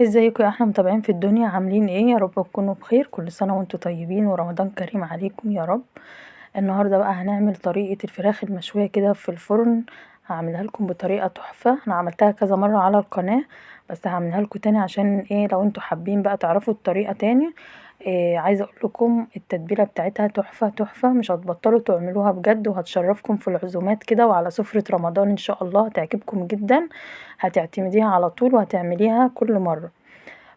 ازيكم يا احلى متابعين في الدنيا، عاملين ايه؟ يا رب تكونوا بخير. كل سنه وانتم طيبين ورمضان كريم عليكم يا رب. النهارده بقى هنعمل طريقه الفراخ المشويه كده في الفرن. هعملها لكم بطريقه تحفه. انا عملتها كذا مره على القناه، بس هعملها لكم تاني عشان ايه لو انتم حابين بقى تعرفوا الطريقه تاني. عايزه اقول لكم التتبيله بتاعتها تحفه تحفه، مش هتبطلوا تعملوها بجد، وهتشرفكم في العزومات كده وعلى سفره رمضان ان شاء الله. هتعجبكم جدا، هتعتمديها على طول وهتعمليها كل مره.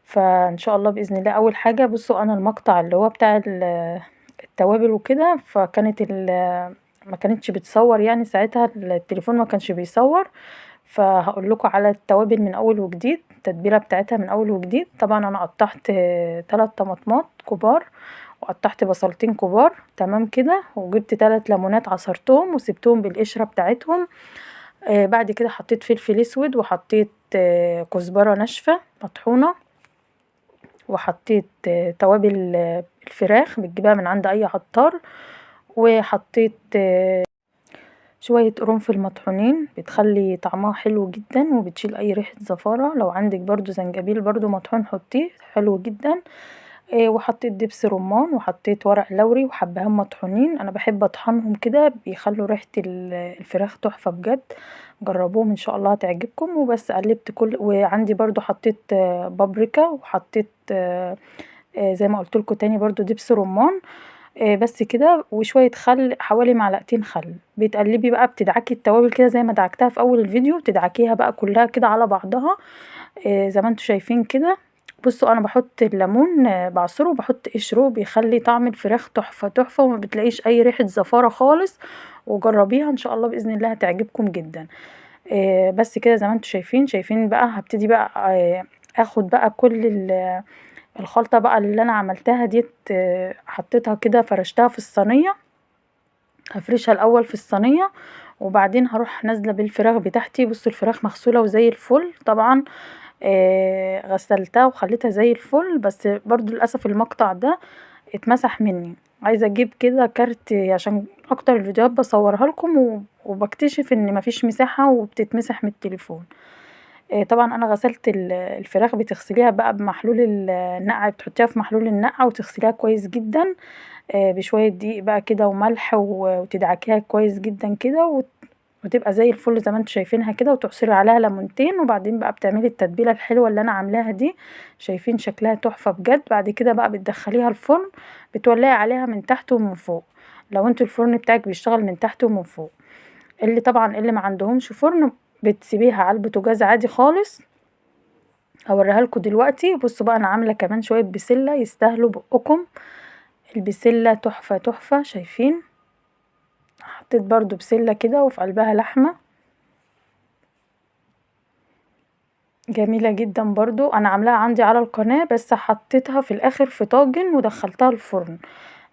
فان شاء الله باذن الله. اول حاجه بصوا، انا المقطع اللي هو بتاع التوابل وكده، ما كانتش بتصور يعني ساعتها، التليفون ما كانش بيصور. فهقول لكم على التوابل من اول وجديد، التتبيله بتاعتها من اول وجديد. طبعا انا قطعت 3 طماطمات كبار، وقطعت بصلتين كبار تمام كده، وجبت 3 ليمونات عصرتهم وسبتهم بالقشره بتاعتهم. بعد كده حطيت فلفل اسود، وحطيت كزبره ناشفه مطحونه، وحطيت توابل الفراخ بتجيبها من عند اي عطار، وحطيت شوية قرنفل مطحونين بتخلي طعمها حلو جدا وبتشيل اي ريحة زفارة. لو عندك برضو زنجبيل برضو مطحون حطيه حلو جدا. وحطيت دبس رمان، وحطيت ورق لوري وحبهان مطحونين. انا بحب اطحنهم كده بيخلوا ريحة الفراخ تحفة بجد. جربوهم ان شاء الله هتعجبكم. وبس قلبت كل، وعندي برضو حطيت بابريكا، وحطيت زي ما قلتلكوا تاني برضو دبس رمان. بس كده، وشوية خل، حوالي معلقتين خل. بتقلبي بقى، بتدعكي التوابل كده زي ما دعكتها في اول الفيديو، تدعكيها بقى كلها كده على بعضها زي ما انتوا شايفين كده. بصوا انا بحط الليمون بعصره، وبحط قشره، بيخلي طعم الفراخ تحفة تحفة، وما بتلاقيش اي ريحة زفارة خالص. وجربيها ان شاء الله باذن الله هتعجبكم جدا. بس كده زي ما انتوا شايفين بقى. هبتدي بقى اخد بقى كل الخلطة بقى اللي انا عملتها ديت، حطيتها كده فرشتها في الصينية. هفرشها الاول في الصينية، وبعدين هروح نازلة بالفراخ بتاعتي. بصوا الفراخ مغسولة وزي الفل طبعا. غسلتها وخليتها زي الفل، بس برضو للأسف المقطع ده اتمسح مني. عايزة اجيب كده كارت، عشان اكتر الفيديوهات بصورها لكم وبكتشف ان مفيش مساحة وبتتمسح من التليفون. طبعا انا غسلت الفراخ. بتغسليها بقى بمحلول النقع، بتحطيها في محلول النقع وتغسليها كويس جدا بشوية دقيق بقى كده وملح، وتدعكيها كويس جدا كده وتبقى زي الفل زي ما انتوا شايفينها كده. وتعصري عليها ليمونتين، وبعدين بقى بتعملي التتبيله الحلوه اللي انا عاملاها دي. شايفين شكلها تحفه بجد. بعد كده بقى بتدخليها الفرن، بتولعي عليها من تحت ومن فوق. لو انتوا الفرن بتاعك بيشتغل من تحت ومن فوق. اللي ما عندهمش فرن، بتسيبيها على البوتاجاز عادي خالص. هوريها لكم دلوقتي. بصوا بقى، انا عامله كمان شويه بسله يستاهلوا بقكم. البسله تحفه تحفه. شايفين؟ حطيت برضو بسله كده وفي قلبها لحمه جميلة جدا برضو. انا عاملاها عندي على القناة، بس حطيتها في الاخر في طاجن ودخلتها الفرن.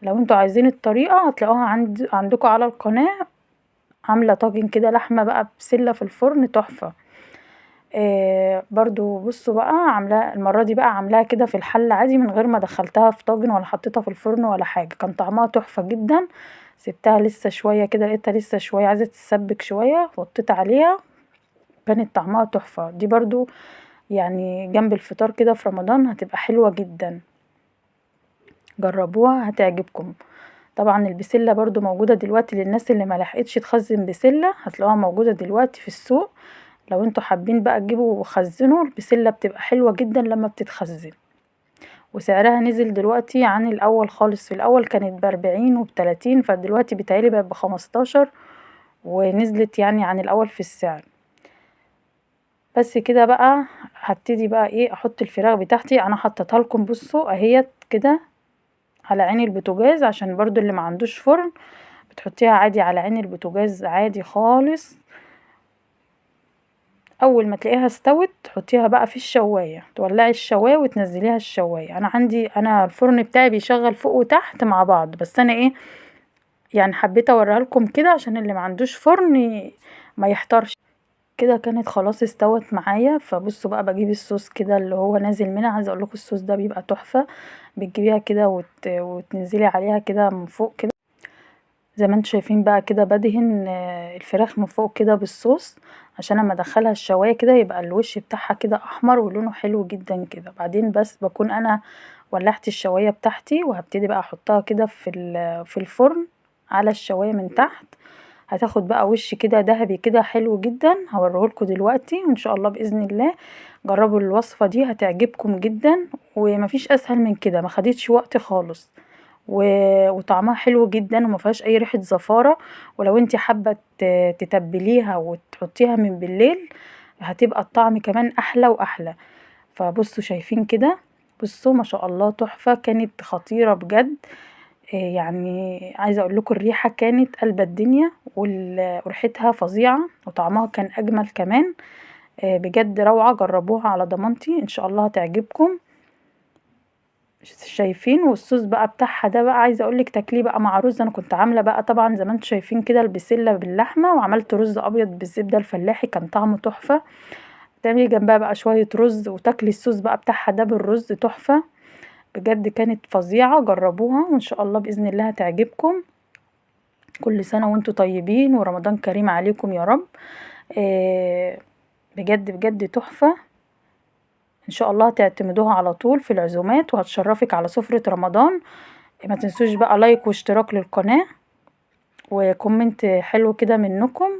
لو انتوا عايزين الطريقة هتلاقوها عندكم على القناة. عاملة طاجن كده لحمة بقى بسلة في الفرن تحفة. برضو بصوا بقى، عاملاها المرة دي بقى، عاملاها كده في الحل عادي من غير ما دخلتها في طاجن ولا حطيتها في الفرن ولا حاجة. كان طعمها تحفة جدا. سبتها لسه شوية كده، لقيتها لسه شوية عايزة تتسبك شوية، وطيت عليها. كانت طعمها تحفة دي برضو. يعني جنب الفطار كده في رمضان هتبقى حلوة جدا. جربوها هتعجبكم. طبعا البسلة برضو موجودة دلوقتي للناس اللي ملحقتش تخزن بسلة، هتلاقوها موجودة دلوقتي في السوق. لو انتوا حابين بقى تجيبوا وخزنوا البسلة، بتبقى حلوة جدا لما بتتخزن. وسعرها نزل دلوقتي عن الاول خالص. في الاول كانت ب40 وب30، فدلوقتي بتهيألي بقت ب15، ونزلت يعني عن الاول في السعر. بس كده بقى. هبتدي بقى ايه احط الفراخ بتاعتي. انا حطيتها لكم بصوا اهيت كده على عين البوتاجاز، عشان برضو اللي ما عندوش فرن بتحطيها عادي على عين البوتاجاز عادي خالص. اول ما تلاقيها استوت تحطيها بقى في الشوايه، تولعي الشوايه وتنزليها الشوايه. انا الفرن بتاعي بيشغل فوق وتحت مع بعض، بس انا ايه يعني حبيت اوريها لكم كده عشان اللي ما عندوش فرن ما يحترش. كده كانت خلاص استوت معايا. فبصوا بقى، بجيب الصوص كده اللي هو نازل منها. عايزه اقول لكم الصوص ده بيبقى تحفه. بتجيبيها كده وتنزلي عليها كده من فوق كده زي ما انتوا شايفين بقى كده. بدهن الفراخ من فوق كده بالصوص. عشان اما ادخلها الشوايه كده يبقى الوش بتاعها كده احمر ولونه حلو جدا كده. بعدين بس بكون انا ولعت الشوايه بتاعتي وهبتدي بقى احطها كده في الفرن على الشوايه من تحت. هتاخد بقى وش كده دهبي كده حلو جدا، هوريهولكوا دلوقتي وان شاء الله باذن الله جربوا الوصفه دي هتعجبكم جدا. ومفيش اسهل من كده، ما خدتش وقت خالص وطعمها حلو جدا ومفيهاش اي ريحه زفاره. ولو انت حابه تتبليها وتحطيها من بالليل هتبقى الطعم كمان احلى واحلى. فبصوا شايفين كده، بصوا ما شاء الله تحفه، كانت خطيره بجد. يعني عايزه اقولكوا الريحه كانت قلب الدنيا وريحتها فظيعه وطعمها كان اجمل كمان. بجد روعه، جربوها على ضمانتي ان شاء الله هتعجبكم. شايفين؟ والصوص بقى بتاعها ده بقى عايزه اقولك تاكليه بقى مع رز. انا كنت عامله بقى طبعا زي ما انتم شايفين كده البسله باللحمه، وعملت رز ابيض بالزبده الفلاحي كان طعمه تحفه. تعملي جنبها بقى شويه رز وتاكلي الصوص بقى بتاعها ده بالرز تحفه. بجد كانت فظيعه، جربوها وان شاء الله باذن الله هتعجبكم. كل سنه وانتم طيبين ورمضان كريم عليكم يا رب. بجد بجد تحفه. ان شاء الله تعتمدوها على طول في العزومات وهتشرفك على سفرة رمضان. ما تنسوش بقى لايك واشتراك للقناة وكومنت حلو كده منكم.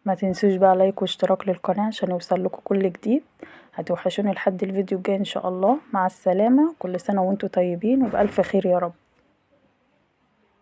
ما تنسوش بقى لايك واشتراك للقناة عشان يوصل لكم كل جديد. هتوحشوني لحد الفيديو الجاي ان شاء الله. مع السلامة، كل سنة وانتم طيبين وبألف خير يا رب.